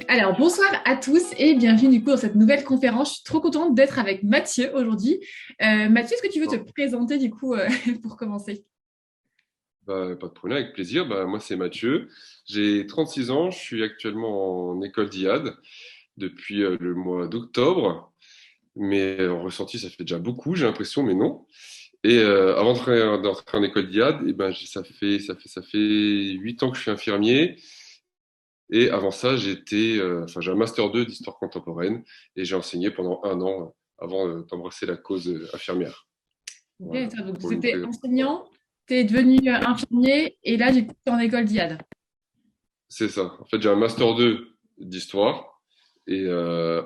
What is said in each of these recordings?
Alors, bonsoir à tous et bienvenue du coup dans cette nouvelle conférence. Je suis trop contente d'être avec Mathieu aujourd'hui. Mathieu, est-ce que tu veux te Non, présenter du coup pour commencer? pas de problème, avec plaisir. Moi, c'est Mathieu. J'ai 36 ans. Je suis actuellement en école d'IAD depuis le mois d'octobre. Mais en ressenti, ça fait déjà beaucoup, j'ai l'impression, mais non. Et avant d'entrer en école d'IAD, ça fait 8 ans que je suis infirmier. Et avant ça, j'ai un master 2 d'histoire contemporaine et j'ai enseigné pendant un an avant d'embrasser la cause infirmière. Ok, Voilà, donc pour tu une étais pré- enseignant, tu es devenu infirmier et là du coup tu es en école d'IAD. C'est ça. En fait, j'ai un master 2 d'histoire. Et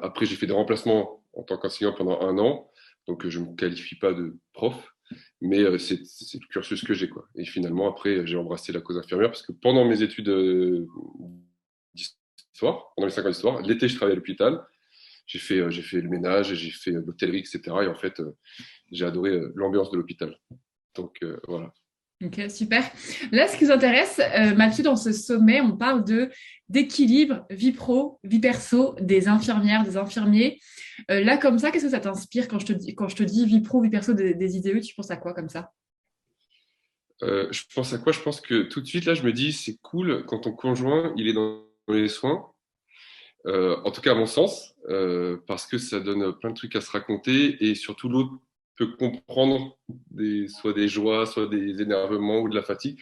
après, j'ai fait des remplacements en tant qu'enseignant pendant un an. Donc, je ne me qualifie pas de prof. Mais c'est le cursus que j'ai, quoi. Et finalement, après, j'ai embrassé la cause infirmière parce que pendant mes études d'histoire, pendant mes 5 ans d'histoire, l'été, je travaillais à l'hôpital. J'ai fait le ménage, j'ai fait l'hôtellerie, etc. Et en fait, j'ai adoré l'ambiance de l'hôpital. Donc, voilà. Ok, super. Là, ce qui nous intéresse, Mathieu, dans ce sommet, on parle de d'équilibre vie pro, vie perso des infirmières, des infirmiers. Là, comme ça, qu'est-ce que ça t'inspire quand je te dis vie pro, vie perso des IDE, tu penses à quoi comme ça? Je pense à quoi? Je pense que tout de suite, là, je me dis, c'est cool quand ton conjoint, il est dans les soins. En tout cas, à mon sens, parce que ça donne plein de trucs à se raconter et surtout l'autre peut comprendre soit des joies, soit des énervements ou de la fatigue.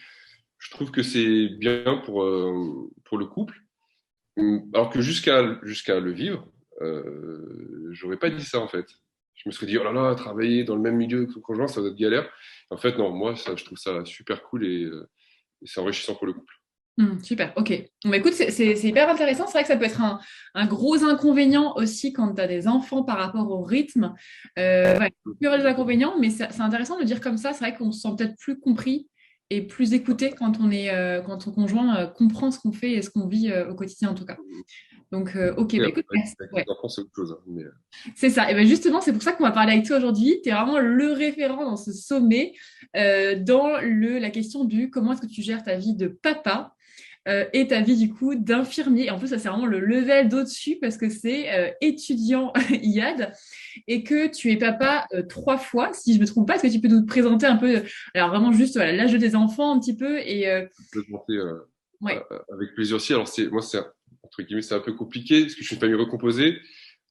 Je trouve que c'est bien pour le couple. Alors que jusqu'à le vivre, j'aurais pas dit ça en fait. Je me serais dit, oh là là, travailler dans le même milieu que son conjoint, ça va être galère. En fait, non, moi, ça, je trouve ça super cool et c'est enrichissant pour le couple. Super, ok. Bon, bah, écoute, c'est hyper intéressant. C'est vrai que ça peut être un gros inconvénient aussi quand tu as des enfants par rapport au rythme. Ouais, il peut y avoir des inconvénients, mais c'est intéressant de le dire comme ça. C'est vrai qu'on se sent peut-être plus compris et plus écouté quand ton conjoint comprend ce qu'on fait et ce qu'on vit au quotidien en tout cas. Donc, ok, Oui, bah, après, écoute, merci. avec Ouais. les enfants, c'est autre chose, hein, C'est ça. Et ben justement, c'est pour ça qu'on va parler avec toi aujourd'hui. Tu es vraiment le référent dans ce sommet, dans la question du comment est-ce que tu gères ta vie de papa et ta vie du coup d'infirmier. Et en plus, ça c'est vraiment le level d'au-dessus parce que c'est étudiant IAD et que tu es papa 3 fois, si je me trompe pas. Est-ce que tu peux nous présenter un peu, alors vraiment juste voilà, l'âge de tes enfants un petit peu et je peux monter ouais. avec plaisir aussi. Alors, entre guillemets, c'est un peu compliqué parce que je suis une famille recomposée.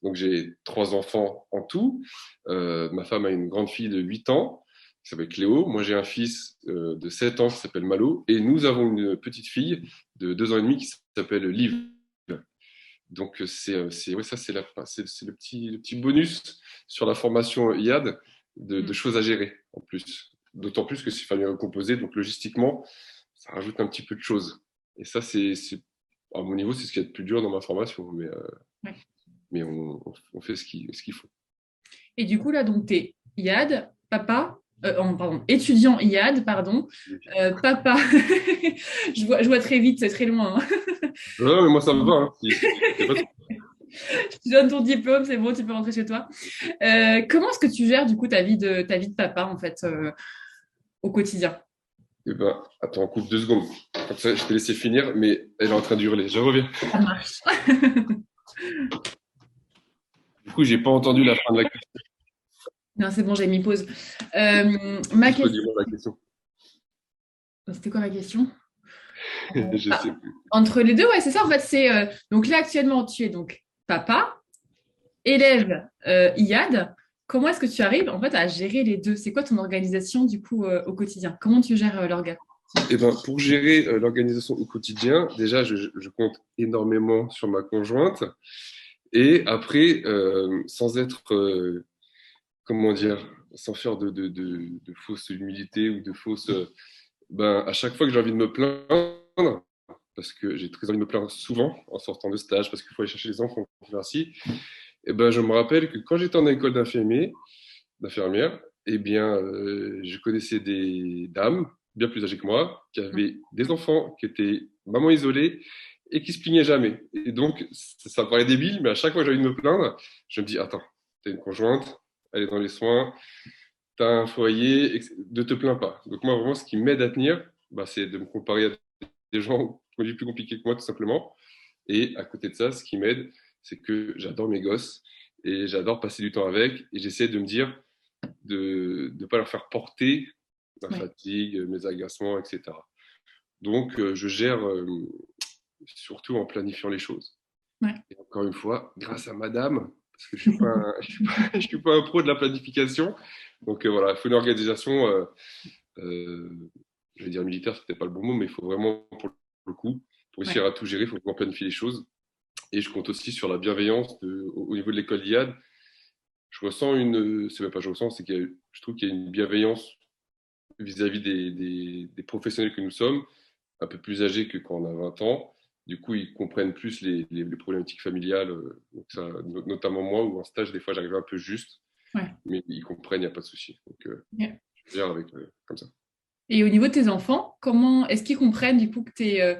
Donc, j'ai 3 enfants en tout. Ma femme a une grande fille de 8 ans qui s'appelle Cléo. Moi, j'ai un fils de 7 ans qui s'appelle Malo. Et nous avons une petite fille de 2 ans et demi qui s'appelle Liv. Donc, ouais, ça, c'est le petit bonus sur la formation IAD de Mm. choses à gérer en plus. D'autant plus que c'est famille recomposée. Donc, logistiquement, ça rajoute un petit peu de choses. Et ça, à mon niveau, c'est ce qui est le plus dur dans ma formation. Mais, Ouais. mais on fait ce qu'il faut. Et du coup là donc tu es IAD, papa, pardon, étudiant IAD, pardon, papa. Je vois très vite, c'est très loin, hein. Non, mais moi, ça me va. Hein. Y a pas de- Je te donne ton diplôme, c'est bon, tu peux rentrer chez toi. Comment est-ce que tu gères du coup ta vie de papa en fait au quotidien? Eh ben, attends, on coupe 2 secondes. Comme ça, je t'ai laissé finir, mais elle est en train d'hurler. Je reviens. Ça marche. Du coup, j'ai pas entendu la fin de la question. Non, c'est bon, j'ai mis pause. Ma Juste question, redis-moi la question. c'était quoi ma question? Je Ah, sais plus. entre les deux, ouais, c'est ça en fait. C'est donc là actuellement tu es donc papa, élève IAD. Comment est-ce que tu arrives en fait à gérer les deux? C'est quoi ton organisation du coup au quotidien? Comment tu gères l'orga? Eh ben, pour gérer l'organisation au quotidien, déjà, je compte énormément sur ma conjointe. Et après, sans être, comment dire, sans faire de fausse humilité ou de fausse. À chaque fois que j'ai envie de me plaindre, parce que j'ai très envie de me plaindre souvent en sortant de stage, parce qu'il faut aller chercher les enfants, ainsi, et ben, je me rappelle que quand j'étais en école d'infirmière, eh bien, je connaissais des dames bien plus âgées que moi, qui avaient des enfants, qui étaient maman isolée et qui se plaignaient jamais. Et donc, ça paraît débile, mais à chaque fois que j'ai envie de me plaindre, je me dis, attends, t'as une conjointe, elle est dans les soins, t'as un foyer, ne te plains pas. Donc moi, vraiment, ce qui m'aide à tenir, c'est de me comparer à des gens qui ont du plus compliqué que moi, tout simplement. Et à côté de ça, ce qui m'aide, c'est que j'adore mes gosses et j'adore passer du temps avec. Et j'essaie de me dire de ne pas leur faire porter ma Ouais. fatigue, mes agacements, etc. Donc, je gère surtout en planifiant les choses. Ouais. Et encore une fois, grâce à madame, parce que je suis pas je suis pas un pro de la planification. Donc voilà, il faut une organisation, je vais dire militaire, c'était pas le bon mot, mais il faut vraiment, pour le coup, pour Ouais. réussir à tout gérer, il faut vraiment planifier les choses. Et je compte aussi sur la bienveillance au niveau de l'école d'IAD. Je ressens c'est même pas je ressens, c'est je trouve qu'il y a une bienveillance vis-à-vis des professionnels que nous sommes, un peu plus âgés que quand on a 20 ans. Du coup, ils comprennent plus les problématiques familiales, donc ça, notamment moi, où en stage, des fois, j'arrivais un peu juste, Ouais. mais ils comprennent, il n'y a pas de souci. Donc, Ouais. je gère avec, comme ça. Et au niveau de tes enfants, comment est-ce qu'ils comprennent du coup que tu es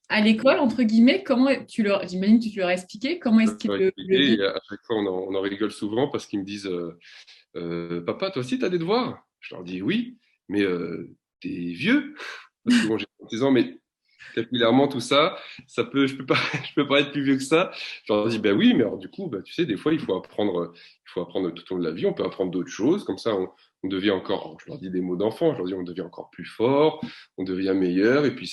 à l'école, entre guillemets, comment j'imagine que tu leur as expliqué, comment Je est-ce qu'ils leur ai le expliqué, vivent? et à chaque fois, on en rigole souvent parce qu'ils me disent Papa, toi aussi, tu as des devoirs? Je leur dis oui, mais t'es vieux. Parce que bon, j'ai 36 ans, mais capillairement, tout ça, je peux pas, je peux pas être plus vieux que ça. Je leur dis, ben oui, mais alors du coup, tu sais, des fois, il faut apprendre tout au long de la vie. On peut apprendre d'autres choses. Comme ça, on devient encore, alors, je leur dis des mots d'enfant, je leur dis, on devient encore plus fort, on devient meilleur, et puis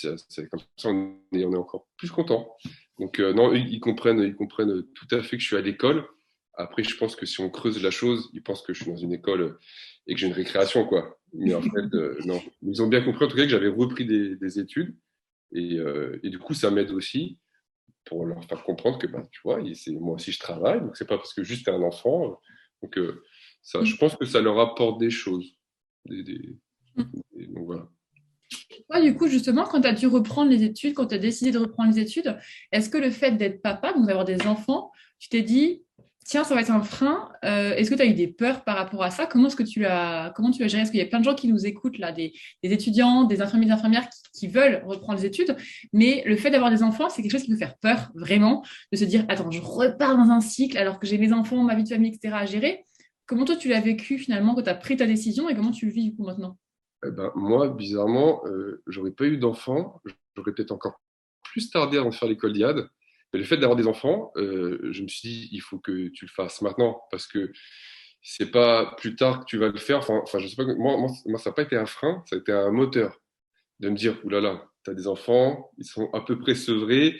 comme ça, on est encore plus content. Donc, non, ils comprennent tout à fait que je suis à l'école. Après, je pense que si on creuse la chose, ils pensent que je suis dans une école et que j'ai une récréation, quoi. Mais en fait, non. Ils ont bien compris, en tout cas, que j'avais repris des études. Et du coup, ça m'aide aussi pour leur faire comprendre que, tu vois, moi aussi je travaille, donc c'est pas parce que juste t'es un enfant. Donc, ça, je pense que ça leur apporte des choses. Des- des- donc voilà. Toi, du coup, justement, quand tu as dû reprendre les études, quand tu as décidé de reprendre les études, est-ce que le fait d'être papa, donc d'avoir des enfants, tu t'es dit, tiens, ça va être un frein, est-ce que tu as eu des peurs par rapport à ça? Comment tu as géré? Parce qu'il y a plein de gens qui nous écoutent, là, des étudiants, des infirmiers, des infirmières qui veulent reprendre les études, mais le fait d'avoir des enfants, c'est quelque chose qui peut faire peur, vraiment, de se dire, attends, je repars dans un cycle alors que j'ai mes enfants, ma vie de famille, etc. à gérer. Comment toi, tu l'as vécu finalement quand tu as pris ta décision et comment tu le vis du coup maintenant? Eh ben, moi, bizarrement, j'aurais pas eu d'enfants. J'aurais peut-être encore plus tardé avant de faire l'école d'IAD. Mais le fait d'avoir des enfants, je me suis dit, il faut que tu le fasses maintenant parce que c'est pas plus tard que tu vas le faire. Je sais pas, moi, ça n'a pas été un frein, ça a été un moteur de me dire, oulala, tu as des enfants, ils sont à peu près sevrés,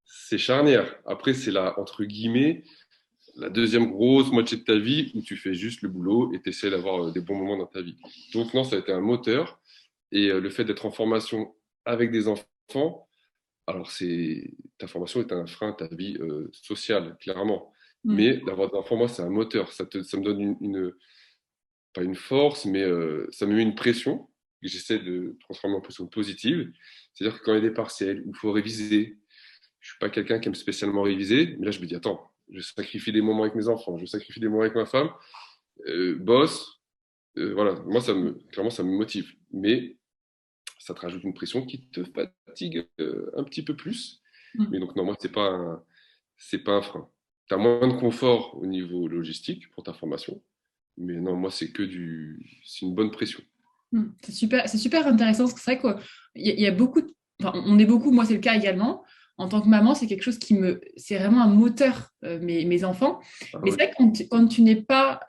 c'est charnière. Après, c'est entre guillemets, la deuxième grosse moitié de ta vie où tu fais juste le boulot et tu essaies d'avoir des bons moments dans ta vie. Donc non, ça a été un moteur. Et le fait d'être en formation avec des enfants, alors ta formation est un frein à ta vie sociale, clairement. Hmm. Mais d'avoir des enfants, moi, c'est un moteur. Ça me donne pas une force, mais ça me met une pression que j'essaie de transformer en pression positive. C'est-à-dire que quand il y a des partiels où il faut réviser, je suis pas quelqu'un qui aime spécialement réviser, mais là je me dis attends, je sacrifie des moments avec mes enfants, je sacrifie des moments avec ma femme, boss, voilà, moi clairement ça me motive, mais ça te rajoute une pression qui te fatigue un petit peu plus. Hmm. Mais donc non, moi c'est pas un frein. Tu as moins de confort au niveau logistique pour ta formation, mais non, moi c'est une bonne pression. C'est super intéressant parce que c'est vrai qu'il y a beaucoup, enfin, on est beaucoup, moi c'est le cas également. En tant que maman, c'est quelque chose c'est vraiment un moteur, mes enfants. Ah Mais c'est oui. vrai que quand tu n'es pas,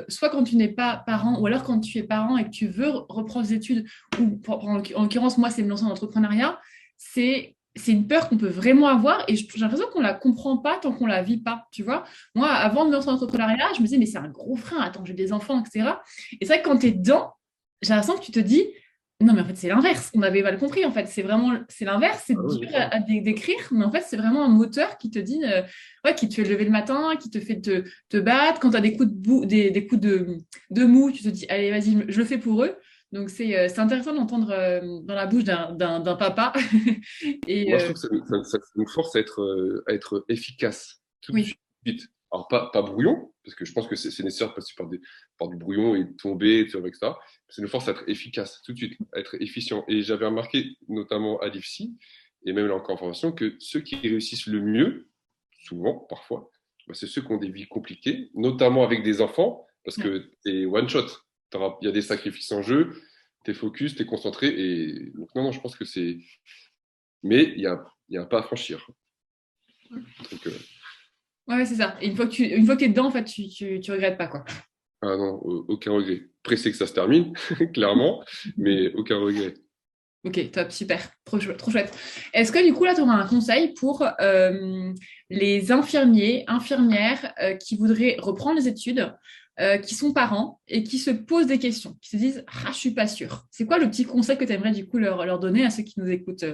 soit quand tu n'es pas parent, ou alors quand tu es parent et que tu veux reprendre des études, ou en l'occurrence, moi, c'est me lancer dans l'entrepreneuriat, c'est une peur qu'on peut vraiment avoir et j'ai l'impression qu'on la comprend pas tant qu'on la vit pas, tu vois. Moi, avant de me lancer dans l'entrepreneuriat, je me disais, mais c'est un gros frein, attends, j'ai des enfants, etc. Et c'est vrai que quand tu es dedans, j'ai l'impression que tu te dis, non, mais en fait, c'est l'inverse. On avait mal compris. En fait, c'est l'inverse. C'est Ah oui, dur oui. à décrire, mais en fait, c'est vraiment un moteur qui te dit, ouais, qui te fait lever le matin, qui te fait te battre. Quand tu as des coups des coups de mou, tu te dis, allez, vas-y, je le fais pour eux. Donc, c'est intéressant d'entendre dans la bouche d'un papa. Et Moi, je trouve que ça nous force à être efficace tout de oui, suite. Alors, pas brouillon, parce que je pense que c'est nécessaire de passer par du brouillon et de tomber, etc. Ça nous force à être efficace tout de suite, à être efficient. Et j'avais remarqué, notamment à l'IFSI, et même là encore en formation, que ceux qui réussissent le mieux, souvent, parfois, c'est ceux qui ont des vies compliquées, notamment avec des enfants, parce ouais. que c'est one shot. Il y a des sacrifices en jeu, t'es focus, t'es concentré. Et donc, non, je pense que c'est mais il y a un pas à franchir. Donc, Ouais, c'est ça. Et une fois que tu es dedans, en fait, tu regrettes pas, quoi. ah non, aucun regret. Pressé que ça se termine, clairement, mais aucun regret. Ok, top, super, trop chouette. Est-ce que du coup, là, tu auras un conseil pour les infirmiers, infirmières qui voudraient reprendre les études, qui sont parents et qui se posent des questions, qui se disent, ah, je suis pas sûre. C'est quoi le petit conseil que tu aimerais du coup leur donner à ceux qui nous écoutent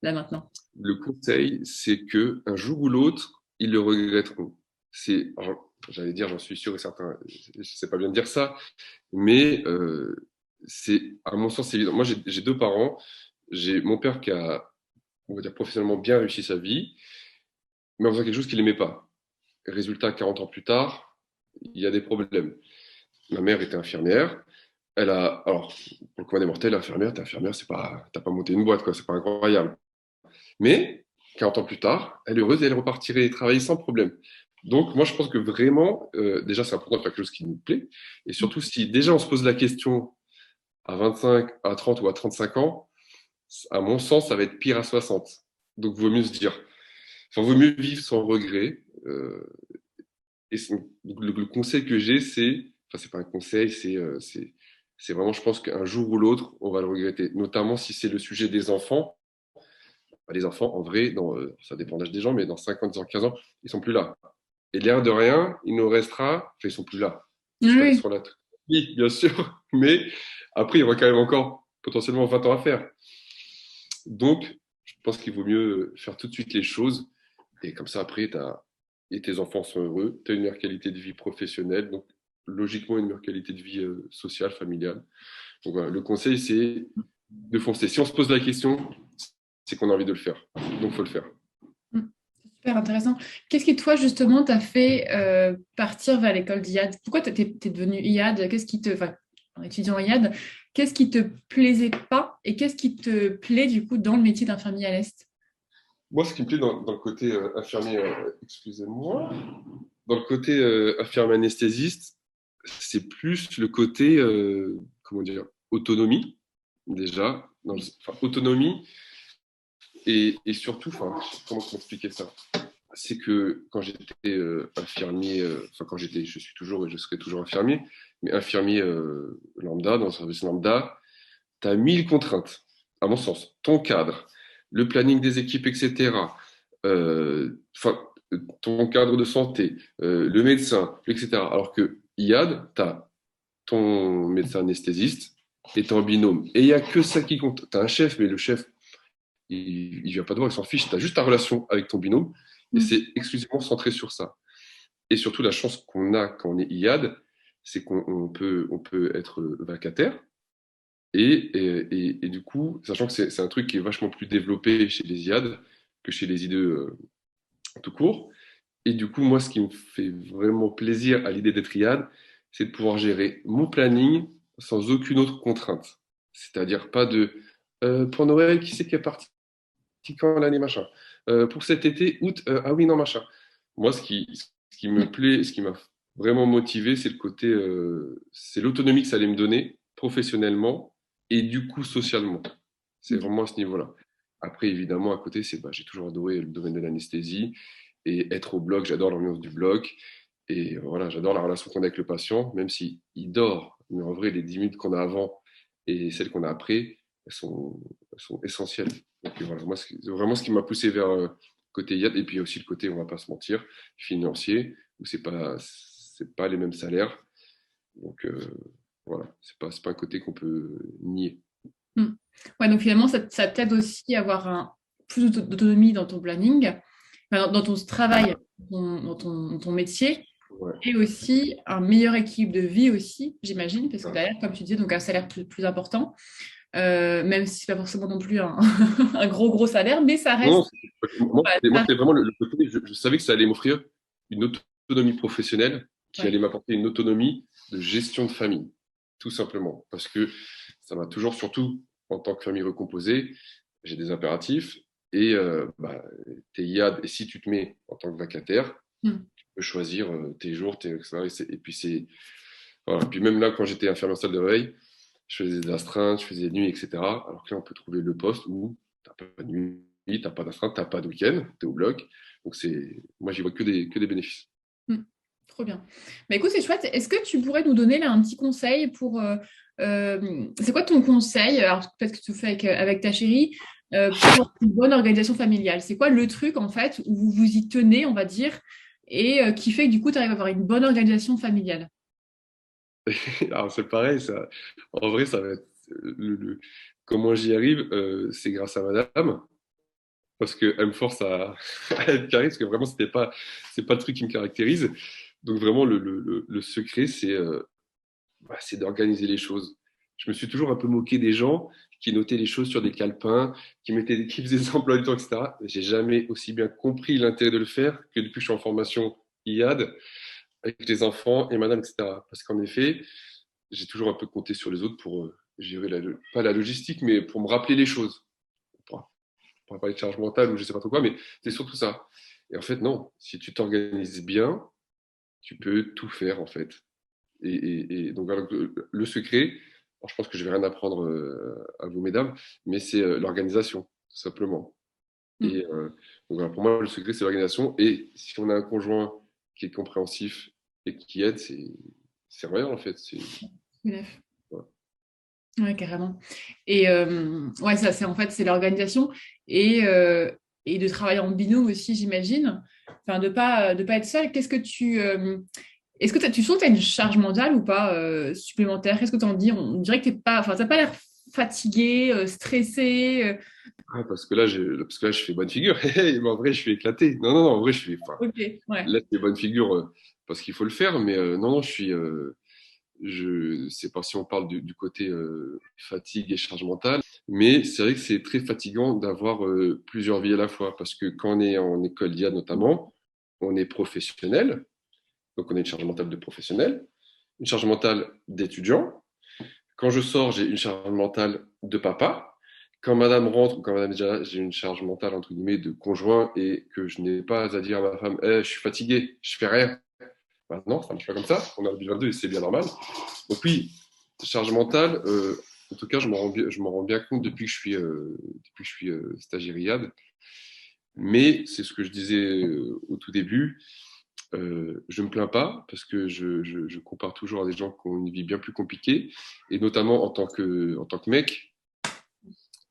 là maintenant? Le conseil, c'est que un jour ou l'autre, ils le regretteront. Alors, j'allais dire, j'en suis sûr et certain, je sais pas bien dire ça, mais c'est, à mon sens, c'est évident. Moi, j'ai deux parents. J'ai mon père qui a, on va dire, professionnellement bien réussi sa vie, mais en faisant quelque chose qu'il n'aimait pas. Résultat, 40 ans plus tard, il y a des problèmes. Ma mère était infirmière. Alors, pour le commun des mortels, infirmière, t'es infirmière, t'as pas monté une boîte, quoi, c'est pas incroyable. Mais 40 ans plus tard, elle est heureuse et elle repartirait travailler sans problème. Donc, moi, je pense que vraiment, déjà, c'est important de faire quelque chose qui nous plaît. Et surtout, si déjà on se pose la question à 25, à 30 ou à 35 ans, à mon sens, ça va être pire à 60. Donc, vaut mieux se dire, enfin, vaut mieux vivre sans regret. Donc, le conseil que j'ai, enfin, c'est pas un conseil, c'est vraiment, je pense qu'un jour ou l'autre, on va le regretter. Notamment si c'est le sujet des enfants. Bah, les enfants, en vrai, ça dépend de l'âge des gens, mais dans 50, 10 ans, 15 ans, ils sont plus là. Et l'air de rien, il nous restera, enfin, ils sont plus là. C'est pas qu'ils Oui, sont là. Oui, bien sûr, mais après, il y aura quand même encore potentiellement 20 ans à faire. Donc, je pense qu'il vaut mieux faire tout de suite les choses. Et comme ça, après, et tes enfants sont heureux, tu as une meilleure qualité de vie professionnelle, donc logiquement une meilleure qualité de vie sociale, familiale. Donc voilà, le conseil, c'est de foncer. Si on se pose la question, c'est qu'on a envie de le faire. Donc, il faut le faire. super intéressant. Qu'est-ce qui, toi, justement, t'a fait partir vers l'école d'IAD? Pourquoi tu es devenu IAD? Enfin, en étudiant IAD, qu'est-ce qui te plaisait pas et qu'est-ce qui te plaît, du coup, dans le métier d'infirmier à l'Est? Moi, ce qui me plaît dans le côté infirmier, excusez-moi, dans le côté infirmier anesthésiste, c'est plus le côté, comment dire, autonomie, déjà. Enfin, autonomie et surtout, enfin, comment expliquer ça? C'est que quand j'étais infirmier, enfin, je suis toujours et je serai toujours infirmier, mais infirmier lambda, dans un service lambda, tu as 1000 contraintes, à mon sens. Ton cadre, le planning des équipes, etc. Enfin, ton cadre de santé, le médecin, etc. Alors que IAD, tu as ton médecin anesthésiste et ton binôme. Et il n'y a que ça qui compte. Tu as un chef, mais le chef, il ne vient pas de voir, il s'en fiche. Tu as juste ta relation avec ton binôme et Mm. c'est exclusivement centré sur ça. Et surtout, la chance qu'on a quand on est IAD, c'est on peut être vacataire. Et du coup, sachant que c'est un truc qui est vachement plus développé chez les IAD que chez les I2 tout court. Et du coup, moi, ce qui me fait vraiment plaisir à l'idée d'être IAD, c'est de pouvoir gérer mon planning sans aucune autre contrainte. C'est-à-dire pas de pour Noël, qui c'est qui est parti quand l'année machin. Pour cet été, août, ah oui, non, machin. Moi, ce qui me plaît, ce qui m'a vraiment motivé, c'est le côté, c'est l'autonomie que ça allait me donner professionnellement et du coup socialement. C'est Ok. vraiment à ce niveau-là. Après, évidemment, à côté, j'ai toujours adoré le domaine de l'anesthésie et être au bloc. J'adore l'ambiance du bloc et voilà, j'adore la relation qu'on a avec le patient, même si il dort. Mais en vrai, les 10 minutes qu'on a avant et celles qu'on a après, elles sont essentielles. Donc voilà, moi, c'est vraiment ce qui m'a poussé vers côté IAD. Et puis il y a aussi le côté, on va pas se mentir, financier, où c'est pas les mêmes salaires. Donc voilà, c'est pas un côté qu'on peut nier. Mm. Ouais, donc finalement, ça t'aide aussi à avoir plus d'autonomie dans ton planning, enfin, dans ton travail, dans ton métier, Ouais, et aussi un meilleur équilibre de vie aussi, j'imagine, parce que ça. derrière, comme tu disais, donc un salaire plus important, même si c'est pas forcément non plus un, un gros salaire, mais ça Non, reste. moi, Voilà, c'était vraiment le côté, je savais que ça allait m'offrir une autonomie professionnelle qui ouais. allait m'apporter une autonomie de gestion de famille, tout simplement. Parce que ça m'a toujours, surtout en tant que famille recomposée, j'ai des impératifs et t'es IAD, et si tu te mets en tant que vacataire, Mm. tu peux choisir tes jours, etc. Et puis voilà. Puis même là, quand j'étais infirmier en salle de réveil, je faisais des astreintes, je faisais des nuits, etc. Alors que là, on peut trouver le poste où t'as pas de nuit, t'as pas d'astreinte, t'as pas de week-end, t'es au bloc. Donc, moi, j'y vois que des bénéfices. Hmm. Trop bien. Mais écoute, c'est chouette. Est-ce que tu pourrais nous donner là un petit conseil pour... c'est quoi ton conseil? Alors, peut-être que tu le fais avec ta chérie, pour une bonne organisation familiale. C'est quoi le truc, en fait, où vous vous y tenez, on va dire, et qui fait que du coup, tu arrives à avoir une bonne organisation familiale? Alors, c'est pareil, en vrai, ça va être comment j'y arrive, c'est grâce à madame, parce qu'elle me force à être carré, parce que vraiment, c'est pas le truc qui me caractérise. Donc, vraiment, le secret, c'est d'organiser les choses. Je me suis toujours un peu moqué des gens qui notaient les choses sur des calepins, qui faisaient des emplois du temps, etc. J'ai jamais aussi bien compris l'intérêt de le faire que depuis que je suis en formation IAD avec les enfants et madame, etc. Parce qu'en effet, j'ai toujours un peu compté sur les autres pour gérer pas la logistique, mais pour me rappeler les choses. Pour parler de charge mentale ou je sais pas trop quoi, mais c'est surtout ça. Et en fait, non, si tu t'organises bien, tu peux tout faire en fait. Et donc, alors, le secret, alors, je pense que je vais rien apprendre à vous, mesdames, mais c'est l'organisation, tout simplement. Hmm. Donc, voilà, pour moi, le secret, c'est l'organisation. Et si on a un conjoint qui est compréhensif et qui aide, c'est rien, en fait. Bref. Voilà. Ouais, carrément. Et ouais, ça, c'est en fait, c'est l'organisation et de travailler en binôme aussi, j'imagine. Enfin, de pas être seul. Est-ce que tu sens que tu as une charge mentale ou pas supplémentaire? Qu'est-ce que tu en dis? On dirait que t'es pas, enfin, t'as pas l'air fatigué, stressé. Ah, parce que là, je fais bonne figure. Mais en vrai, je suis éclaté. Non, non, non, en vrai, Ok, ouais. là, c'est bonne figure parce qu'il faut le faire. Mais non, non, je sais pas si on parle du côté fatigue et charge mentale, mais c'est vrai que c'est très fatigant d'avoir plusieurs vies à la fois, parce que quand on est en école d'IA notamment, on est professionnel, donc on a une charge mentale de professionnel, une charge mentale d'étudiant. Quand je sors, j'ai une charge mentale de papa. Quand madame rentre, ou quand madame est déjà là, j'ai une charge mentale entre guillemets de conjoint et que je n'ai pas à dire à ma femme, je suis fatigué, je fais rien. Maintenant, ça ne marche pas comme ça. On est en 2022 et c'est bien normal. Donc oui, charge mentale, en tout cas, je m'en rends bien compte depuis que je suis stagiaire IAD. Mais c'est ce que je disais au tout début. Je ne me plains pas parce que je compare toujours à des gens qui ont une vie bien plus compliquée. Et notamment en tant que mec,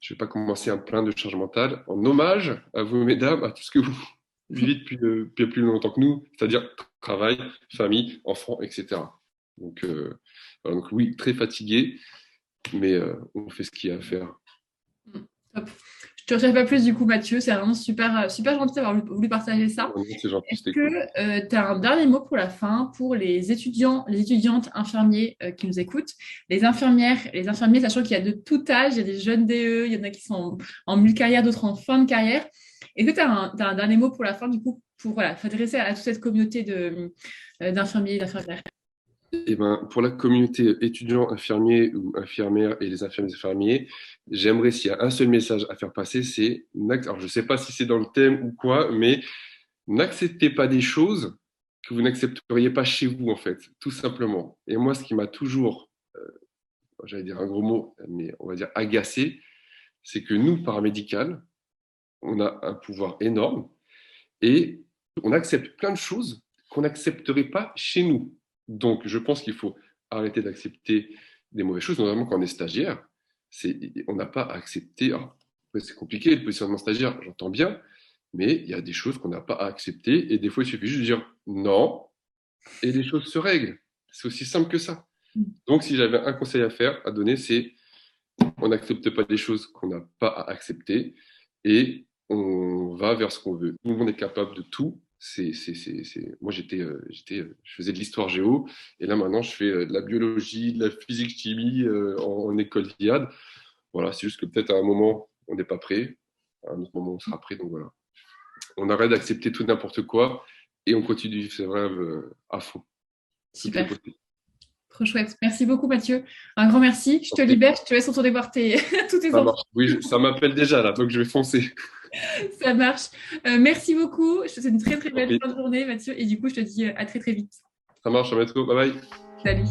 je ne vais pas commencer à me plaindre de charge mentale en hommage à vous, mesdames, à tout ce que vous vivez depuis plus longtemps que nous, c'est-à-dire travail, famille, enfants, etc. Donc, donc oui, très fatigué, mais on fait ce qu'il y a à faire. Mm. Top. Je te retiens pas plus du coup, Mathieu. C'est vraiment super, super gentil d'avoir voulu partager ça. Non, c'est gentil, Est-ce c'était cool. que tu as un dernier mot pour la fin pour les étudiants, les étudiantes infirmiers qui nous écoutent, les infirmières, les infirmiers, sachant qu'il y a de tout âge, il y a des jeunes DE, il y en a qui sont en milieu de carrière, d'autres en fin de carrière. Est-ce que t'as un dernier mot pour la fin, du coup, pour voilà, s'adresser à toute cette communauté d'infirmiers et d'infirmières? Eh ben, pour la communauté étudiant, infirmier ou infirmière et les infirmiers et infirmiers, j'aimerais, s'il y a un seul message à faire passer, alors je ne sais pas si c'est dans le thème ou quoi, mais n'acceptez pas des choses que vous n'accepteriez pas chez vous, en fait, tout simplement. Et moi, ce qui m'a toujours, j'allais dire un gros mot, mais on va dire agacé, c'est que nous, paramédical, on a un pouvoir énorme et on accepte plein de choses qu'on n'accepterait pas chez nous. Donc, je pense qu'il faut arrêter d'accepter des mauvaises choses, notamment quand on est stagiaire. On n'a pas à accepter. Alors, c'est compliqué le positionnement stagiaire, j'entends bien, mais il y a des choses qu'on n'a pas à accepter et des fois, il suffit juste de dire non et les choses se règlent. C'est aussi simple que ça. Donc, si j'avais un conseil à faire, à donner, c'est on n'accepte pas des choses qu'on n'a pas à accepter et on va vers ce qu'on veut. Tout le monde est capable de tout. Moi, je faisais de l'histoire géo et là maintenant, je fais de la biologie, de la physique chimie en école d'IAD. Voilà, c'est juste que peut-être à un moment, on n'est pas prêt. À un autre moment, on sera prêt. Donc voilà. On arrête d'accepter tout n'importe quoi et on continue de vivre ses rêves à fond. Tout est Super, possible. trop chouette. Merci beaucoup, Mathieu. Un grand merci. Je te libère, je te laisse retourner voir tous tes Ça enfants. marche. Oui, ça m'appelle déjà là, donc je vais foncer. Ça marche. Merci beaucoup. Je te souhaite une très très belle fin de journée, Mathieu. Et du coup, je te dis à très très vite. Ça marche, à bientôt. Bye bye. Salut.